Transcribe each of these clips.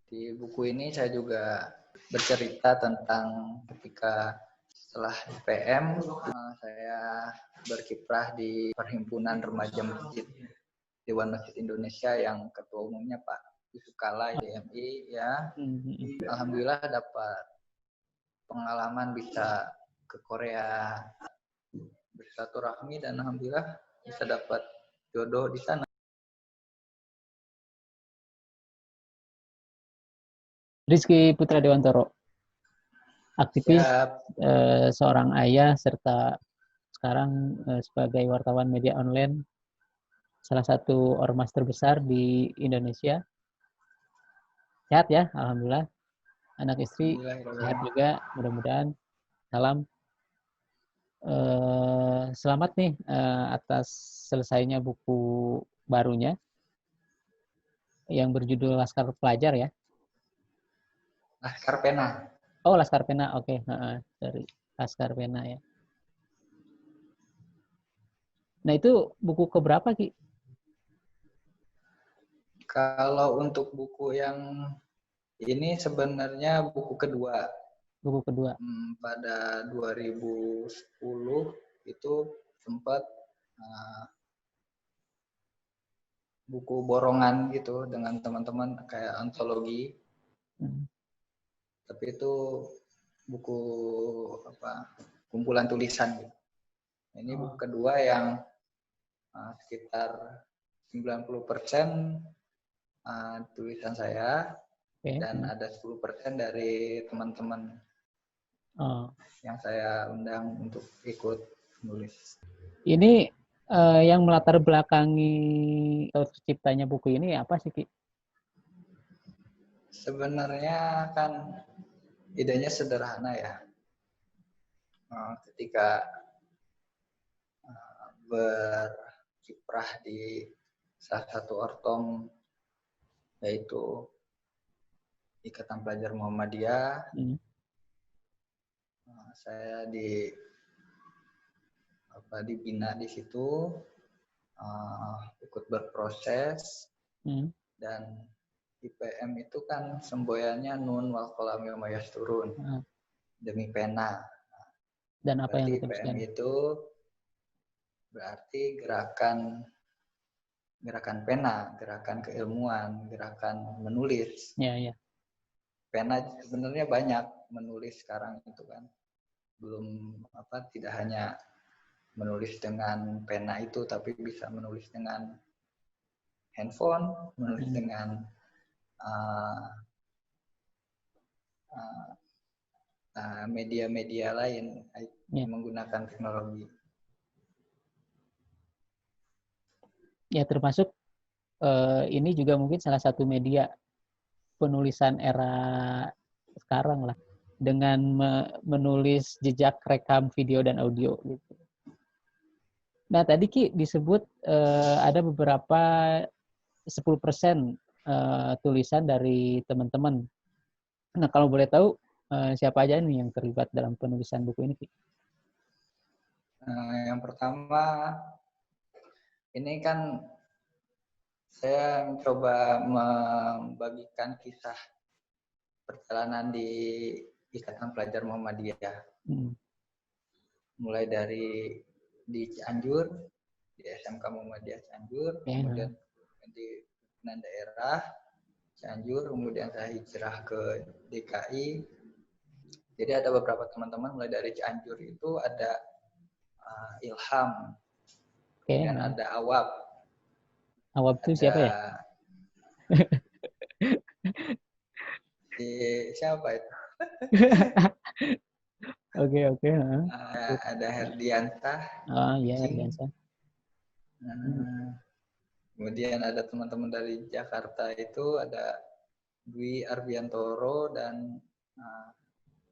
Di buku ini saya juga bercerita tentang ketika setelah PM, saya berkiprah di Perhimpunan Remaja Masjid Dewan Masjid Indonesia yang ketua umumnya Pak Yusuf Kala DMI ya. Alhamdulillah dapat pengalaman bisa ke Korea bersilaturahmi dan alhamdulillah bisa dapat jodoh di sana. Rizky Putra Dewantoro, aktivis, seorang ayah, serta sekarang sebagai wartawan media online, salah satu ormas terbesar di Indonesia. Sehat ya, alhamdulillah. Anak istri sehat juga, mudah-mudahan. Salam. Selamat nih atas selesainya buku barunya yang berjudul Laskar Pelajar ya. Laskar Pena. Oh, Laskar Pena, oke. Dari Laskar Pena ya. Nah, itu buku keberapa, Ki? Kalau untuk buku yang ini sebenarnya buku kedua. Buku kedua. Pada 2010 itu sempat buku borongan gitu dengan teman-teman kayak antologi. Tapi itu buku kumpulan tulisan gitu. Ini buku kedua yang sekitar 90% tulisan saya dan ada 10% dari teman-teman yang saya undang untuk ikut menulis. Ini yang melatar belakangi atau terciptanya buku ini apa sih, Ki? Sebenarnya kan idenya sederhana ya. Ketika berkiprah di salah satu ortom yaitu Ikatan Pelajar Muhammadiyah, saya dibina di situ, ikut berproses dan IPM itu kan semboyannya Nun wal qalam wa ma yasturun, demi pena. Dan apa yang IPM itu berarti gerakan pena, gerakan keilmuan, gerakan menulis. Ya. Pena sebenarnya banyak menulis sekarang itu kan. Belum tidak hanya menulis dengan pena itu, tapi bisa menulis dengan handphone, menulis dengan media-media lain menggunakan teknologi. Ya, termasuk ini juga mungkin salah satu media penulisan era sekarang lah, dengan menulis jejak rekam video dan audio gitu. Nah, tadi Ki disebut ada beberapa 10% tulisan dari teman-teman. Nah, kalau boleh tahu siapa aja nih yang terlibat dalam penulisan buku ini, Ki? Yang pertama, ini kan saya mencoba membagikan kisah perjalanan di Ikatan Pelajar Muhammadiyah. Mulai dari di Cianjur, di SMK Muhammadiyah Cianjur, kemudian di pimpinan daerah Cianjur, kemudian saya hijrah ke DKI. Jadi ada beberapa teman-teman mulai dari Cianjur itu ada Ilham, kemudian ada Awab. Awab itu siapa ya? Siapa itu? Oke. Ada Herdiansah. Iya, Herdiansah. Kemudian ada teman-teman dari Jakarta itu ada Dwi Arbiantoro dan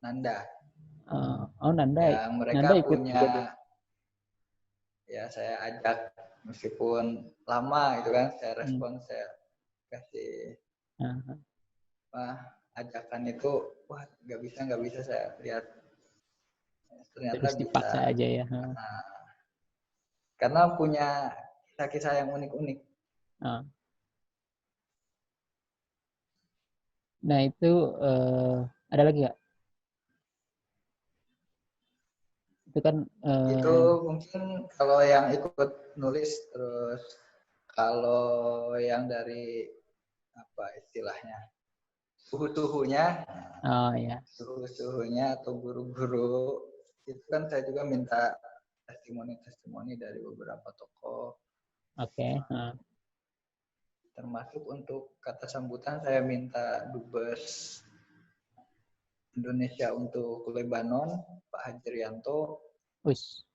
Nanda. Nanda. Yang mereka Nanda ikut punya juga. Ya saya ajak meskipun lama itu kan, saya respon, saya kasih ajakan itu, nggak bisa saya lihat ternyata terus dipaksa bisa aja ya. Karena punya kisah-kisah yang unik-unik. Nah itu ada lagi nggak? Itu kan Itu mungkin kalau yang ikut nulis, terus kalau yang dari apa istilahnya suhu-suhunya, oh ya, suhu-suhunya atau guru-guru itu kan saya juga minta testimoni-testimoni dari beberapa tokoh. oke. Termasuk untuk kata sambutan saya minta dubes Indonesia untuk Lebanon, Pak Hajrianto. Us.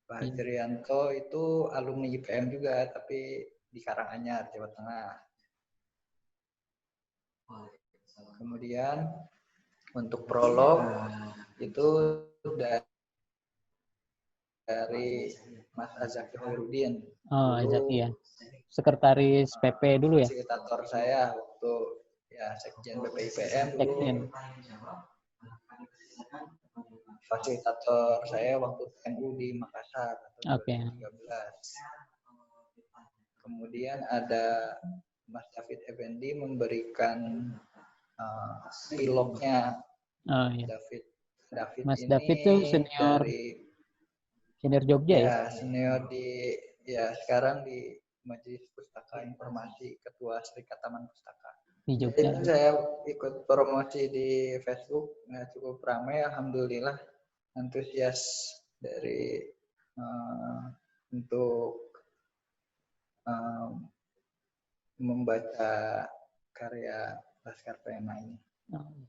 Pak Hajrianto itu alumni IPM juga, tapi di Karanganyar, Jawa Tengah. Kemudian untuk prolog itu dari Mas Azaki Hoirudin. Oh, Dulu Zaki ya. Sekretaris PP dulu ya? fasilitator saya waktu ya Sekjen BPIPM dulu. Sekjen. Fasilitator saya waktu TMU di Makassar Oke. 2013. Kemudian ada Mas David Effendi memberikan pilotnya. Oh iya. David Mas ini David tuh senior Jogja ya? Ya, senior ya sekarang di Majelis Pustaka Informasi, Ketua Serikat Taman Pustaka. Di Jogja. Itu saya ikut promosi di Facebook, ya, cukup ramai, alhamdulillah, antusias dari untuk membaca karya Laskar Pena ini. Oh.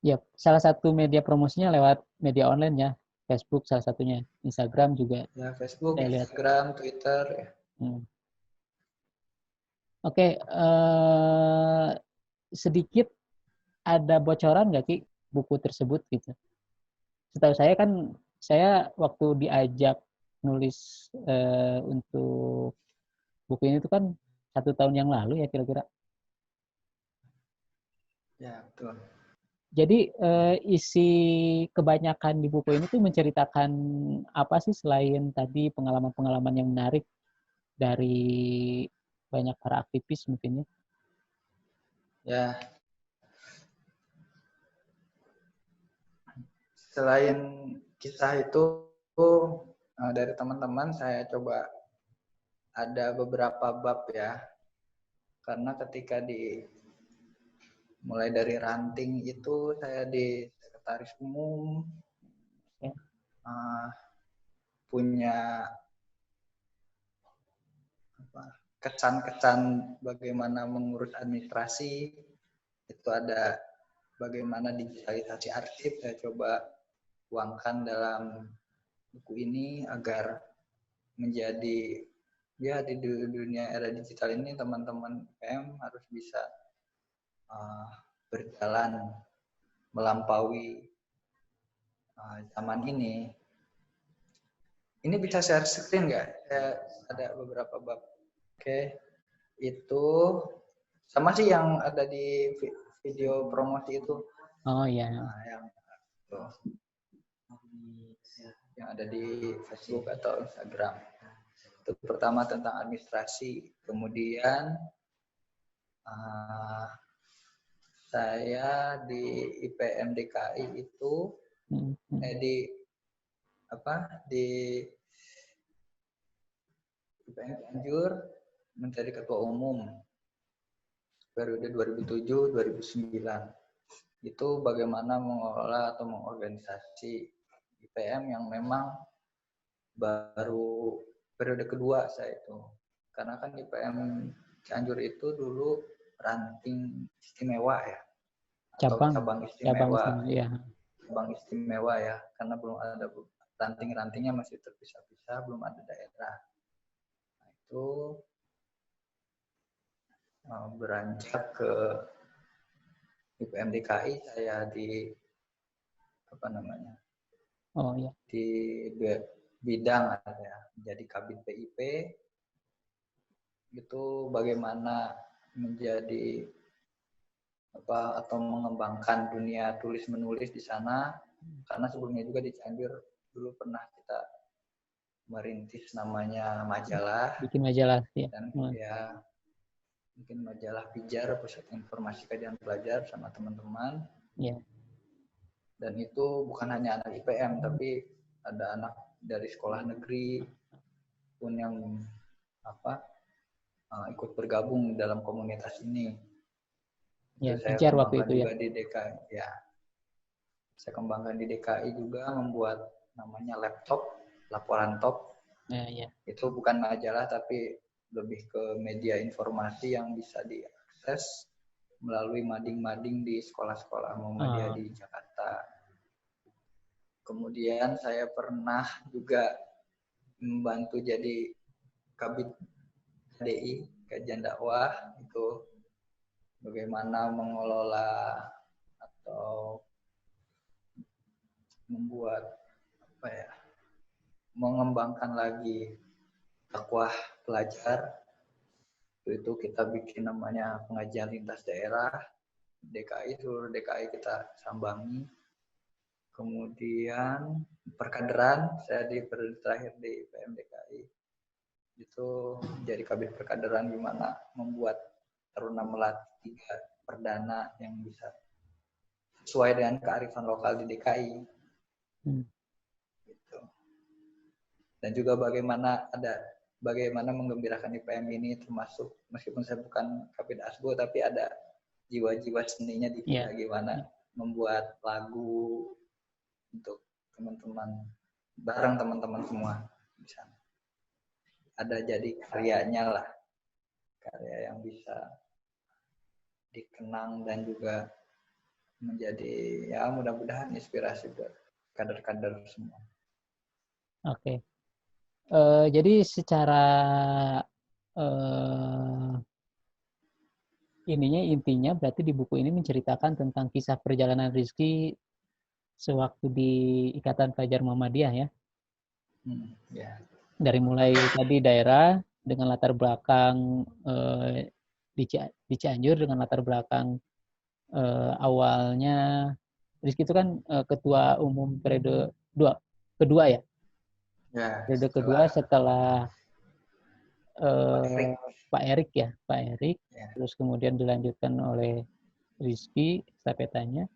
Ya, salah satu media promosinya lewat media online ya, Facebook salah satunya, Instagram juga. Ya, Facebook, saya lihat. Instagram, Twitter. Ya. Oke, sedikit ada bocoran nggak Ki buku tersebut gitu? Setahu saya kan, saya waktu diajak nulis untuk buku ini tuh kan 1 tahun yang lalu ya kira-kira. Ya, betul. Jadi isi kebanyakan di buku ini tuh menceritakan apa sih selain tadi pengalaman-pengalaman yang menarik dari banyak para aktivis mungkin ya? Ya. Selain kisah itu dari teman-teman saya coba ada beberapa bab ya. Karena ketika mulai dari ranting itu saya di sekretaris umum punya kesan-kesan bagaimana mengurus administrasi, itu ada bagaimana digitalisasi arsip, saya coba tuangkan dalam buku ini agar menjadi ya di dunia era digital ini teman-teman PM harus bisa berjalan melampaui zaman ini. Ini bisa share screen nggak? Ada beberapa bab. Oke, itu sama sih yang ada di video promosi itu. Oh iya. Yang ada di Facebook atau Instagram. Itu pertama tentang administrasi. Kemudian saya di IPM DKI itu di IPM Cianjur menjadi ketua umum periode 2007-2009. Itu bagaimana mengelola atau mengorganisasi IPM yang memang baru periode kedua saya itu. Karena kan IPM Cianjur itu dulu ranting istimewa ya. Atau cabang istimewa. Cabang istimewa ya, karena belum ada ranting-rantingnya masih terpisah-pisah, belum ada daerah. Nah, itu beranjak ke IPM DKI saya di di bidang ya, jadi Kabid PIP itu bagaimana menjadi atau mengembangkan dunia tulis menulis di sana, karena sebelumnya juga di Cianjur dulu pernah kita merintis namanya majalah, bikin majalah ya. Dan ya mungkin majalah Pijar, Pusat Informasi Kajian Pelajar sama teman-teman. Ya. Dan itu bukan hanya anak IPM, tapi ada anak dari sekolah negeri pun yang ikut bergabung dalam komunitas ini. Ya, Itu saya Pijar waktu kembangkan itu juga ya. di DKI. Ya, saya kembangkan di DKI juga membuat namanya laptop, laporan top. Ya. Itu bukan majalah tapi lebih ke media informasi yang bisa diakses melalui mading-mading di sekolah-sekolah Muhammadiyah di Jakarta. Kemudian saya pernah juga membantu jadi Kabid KDI, kajian dakwah, itu bagaimana mengelola atau membuat mengembangkan lagi dakwah pelajar. Itu kita bikin namanya pengajian lintas daerah DKI, seluruh DKI kita sambangi. Kemudian perkaderan, saya di periode terakhir di PMDKI itu jadi kabid perkaderan, gimana membuat taruna melati 3 perdana yang bisa sesuai dengan kearifan lokal di DKI. Gitu. Dan juga bagaimana menggembirakan IPM ini, termasuk meskipun saya bukan kabid Asbo tapi ada jiwa-jiwa seninya di kita, gimana membuat lagu untuk teman-teman, bareng teman-teman semua di sana. Ada jadi karyanya lah, karya yang bisa dikenang dan juga menjadi ya mudah-mudahan inspirasi buat kader-kader semua. Oke. Jadi secara intinya berarti di buku ini menceritakan tentang kisah perjalanan Rizky sewaktu di Ikatan Pelajar Muhammadiyah ya. Ya. Dari mulai tadi daerah dengan latar belakang di Cianjur dengan latar belakang awalnya Rizky itu kan ketua umum periode kedua ya. Ya, periode kedua setelah Pak Erik. Ya. Terus kemudian dilanjutkan oleh Rizky estafetanya.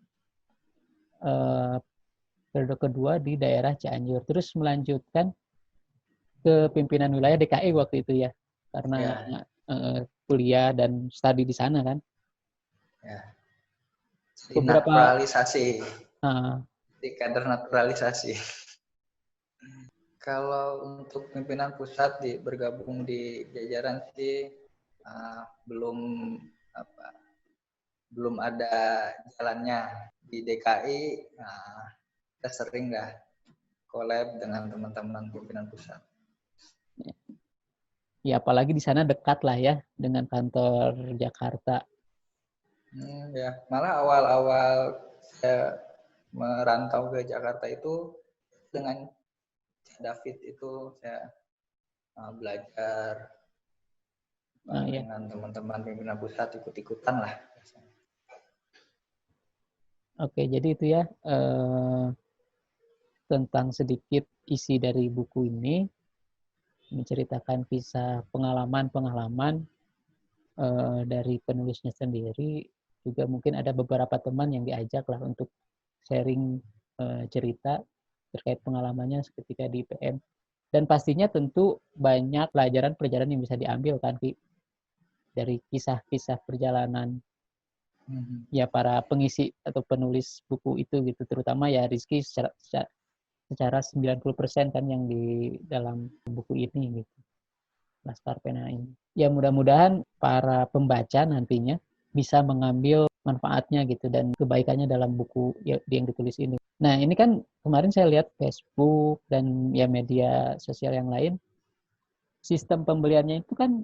Periode kedua di daerah Cianjur, terus melanjutkan ke pimpinan wilayah DKI waktu itu ya, karena kuliah dan studi di sana kan. Ya. Naturalisasi. Di kader naturalisasi. Kalau untuk pimpinan pusat bergabung di jajaran sih belum ada jalannya. Di DKI kita sering lah collab dengan teman-teman pimpinan pusat. Ya apalagi di sana dekat lah ya dengan kantor Jakarta. Ya malah awal-awal saya merantau ke Jakarta itu dengan David itu saya belajar dengan teman-teman pimpinan pusat, ikut-ikutan lah. Oke, jadi itu ya tentang sedikit isi dari buku ini, menceritakan kisah pengalaman dari penulisnya sendiri. Juga mungkin ada beberapa teman yang diajak lah untuk sharing cerita terkait pengalamannya ketika di IPM. Dan pastinya tentu banyak pelajaran yang bisa diambil kan Ki, dari kisah-kisah perjalanan ya para pengisi atau penulis buku itu gitu, terutama ya Rizky secara 90% kan yang di dalam buku ini gitu, Laskar Pena ini. Ya mudah-mudahan para pembaca nantinya bisa mengambil manfaatnya gitu dan kebaikannya dalam buku yang ditulis ini. Nah ini kan kemarin saya lihat Facebook dan ya media sosial yang lain, sistem pembeliannya itu kan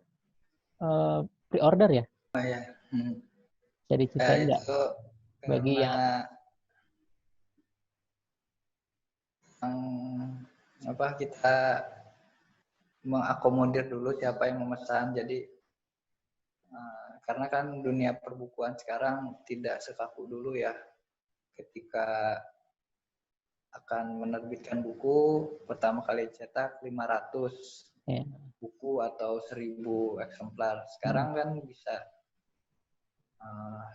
pre-order ya. Jadi ceritain nggak bagi yang kita mengakomodir dulu siapa yang memesan. Jadi karena kan dunia perbukuan sekarang tidak sekaku dulu ya. Ketika akan menerbitkan buku, pertama kali cetak 500, Ya. buku atau 1.000 eksemplar. Sekarang kan bisa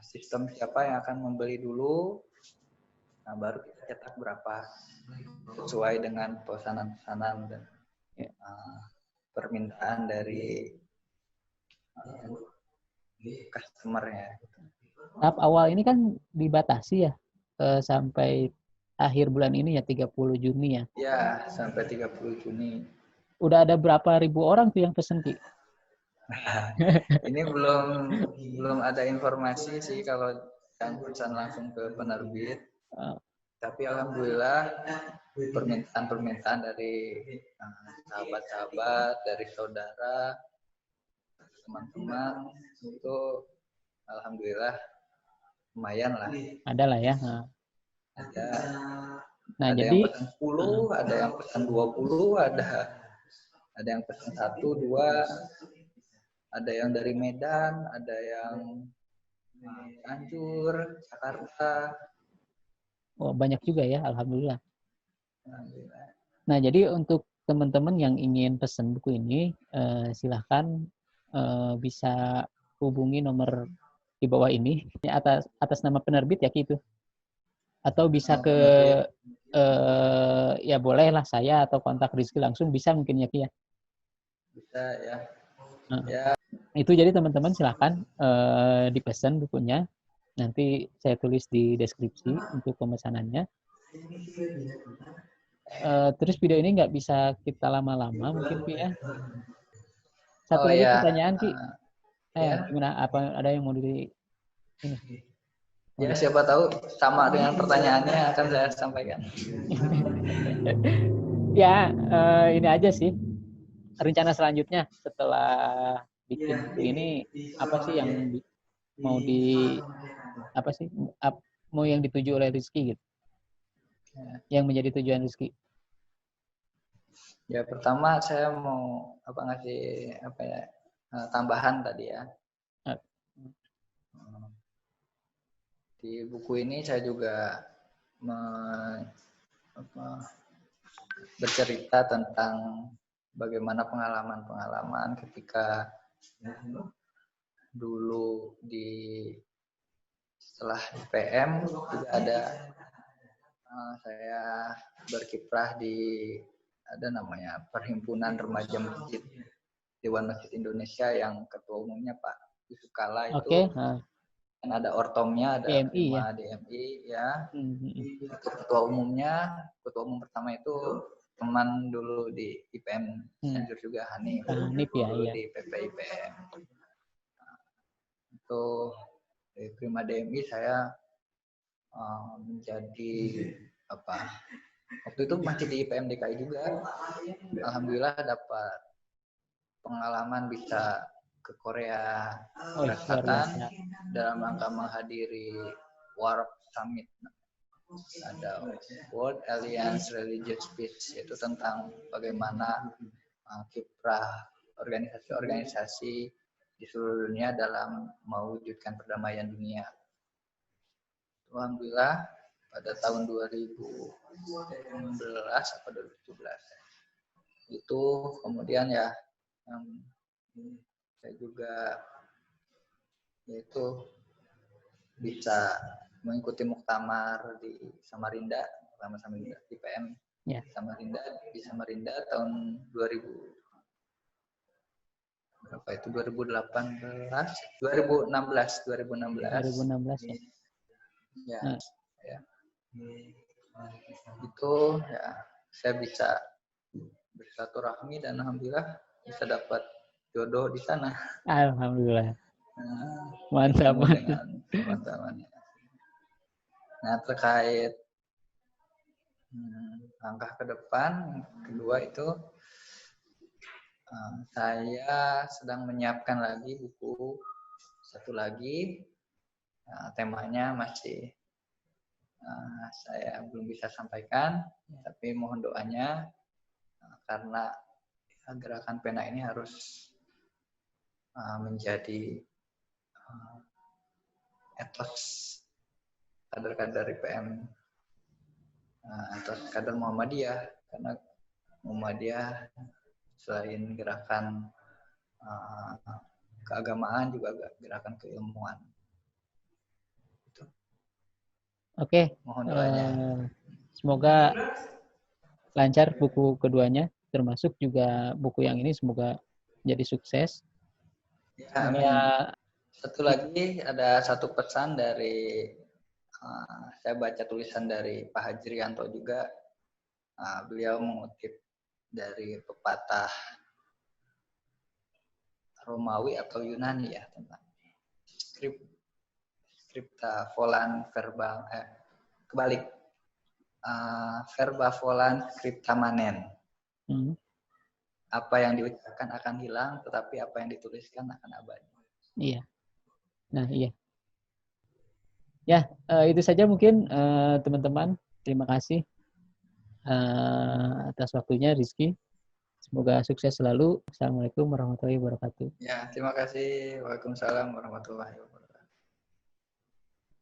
sistem siapa yang akan membeli dulu, nah baru kita cetak berapa sesuai dengan pesanan-pesanan dan permintaan dari customer-nya. Tahap awal ini kan dibatasi ya sampai akhir bulan ini ya 30 Juni ya. Ya, sampai 30 Juni. Udah ada berapa ribu orang tuh yang pesen, Ki? Ini belum ada informasi sih kalau yang pesan langsung ke penerbit. Tapi alhamdulillah permintaan dari sahabat-sahabat, dari saudara, teman-teman itu alhamdulillah lumayan lah. Ada lah ya. Ada. Nah, ada jadi yang pesan 10, ada yang pesan 20, ada yang pesan 1, 2, ada yang dari Medan, ada yang Cianjur, Jakarta. banyak juga ya, alhamdulillah. Nah, jadi untuk teman-teman yang ingin pesan buku ini, silahkan bisa hubungi nomor di bawah ini atas nama penerbit ya gitu. Atau bisa ke ya bolehlah saya atau kontak Rizky langsung bisa mungkin ya Ki ya. Bisa ya. Ya. Itu jadi teman-teman silahkan dipesan bukunya. Nanti saya tulis di deskripsi untuk pemesanannya. Terus video ini nggak bisa kita lama-lama mungkin Ki ya. Satu lagi pertanyaan Ki. Gimana? Apa ada yang mau di ini? Ya siapa tahu sama dengan pertanyaannya akan saya sampaikan. Ya ini aja sih rencana selanjutnya setelah bikin buku ini apa sih yang mau mau yang dituju oleh Rizky gitu, yang menjadi tujuan Rizky? Ya pertama saya mau ngasih tambahan tadi ya. Di buku ini saya juga bercerita tentang bagaimana pengalaman-pengalaman ketika dulu setelah IPM juga ada saya berkiprah di namanya Perhimpunan Remaja Masjid Dewan Masjid Indonesia yang ketua umumnya Pak Yusuf Kala itu. Kan ada ortomnya, ada DMI ya. DMI ya. Itu ketua umum pertama itu teman dulu di IPM Cianjur juga, Hanif ya, dulu di PPIPM. Itu dari Prima DMI saya menjadi waktu itu masih di IPM DKI juga. Alhamdulillah dapat pengalaman bisa ke Korea Selatan dalam rangka menghadiri Warp Summit. Ada World Alliance Religious Peace, yaitu tentang bagaimana kiprah organisasi-organisasi di seluruh dunia dalam mewujudkan perdamaian dunia. Alhamdulillah pada tahun 2016 atau 2017 itu kemudian ya saya juga yaitu bisa mengikuti muktamar di Samarinda, di PM di Samarinda tahun 2000 berapa itu 2016 ya. Itu ya saya bisa bersilaturahmi dan alhamdulillah bisa dapat jodoh di sana. Alhamdulillah. Mantap. Nah, terkait langkah ke depan kedua itu saya sedang menyiapkan lagi buku satu lagi. Temanya masih saya belum bisa sampaikan, tapi mohon doanya karena gerakan pena ini harus menjadi etos kader-kader IPM atau kader Muhammadiyah, karena Muhammadiyah Selain gerakan keagamaan juga gerakan keilmuan. Oke. Mohon doanya. Semoga lancar buku keduanya, termasuk juga buku yang ini semoga jadi sukses. Ya, amin. Satu lagi, ada satu pesan dari saya baca tulisan dari Pak Hajrianto juga. Beliau mengutip dari pepatah Romawi atau Yunani ya tentang scripta volant verba kebalik verba volant scripta manen. Apa yang diucapkan akan hilang, tetapi apa yang dituliskan akan abadi. Iya. Nah, iya. Ya, itu saja mungkin teman-teman. Terima kasih atas waktunya, Rizky. Semoga sukses selalu. Assalamualaikum warahmatullahi wabarakatuh. Ya, terima kasih. Waalaikumsalam warahmatullahi wabarakatuh.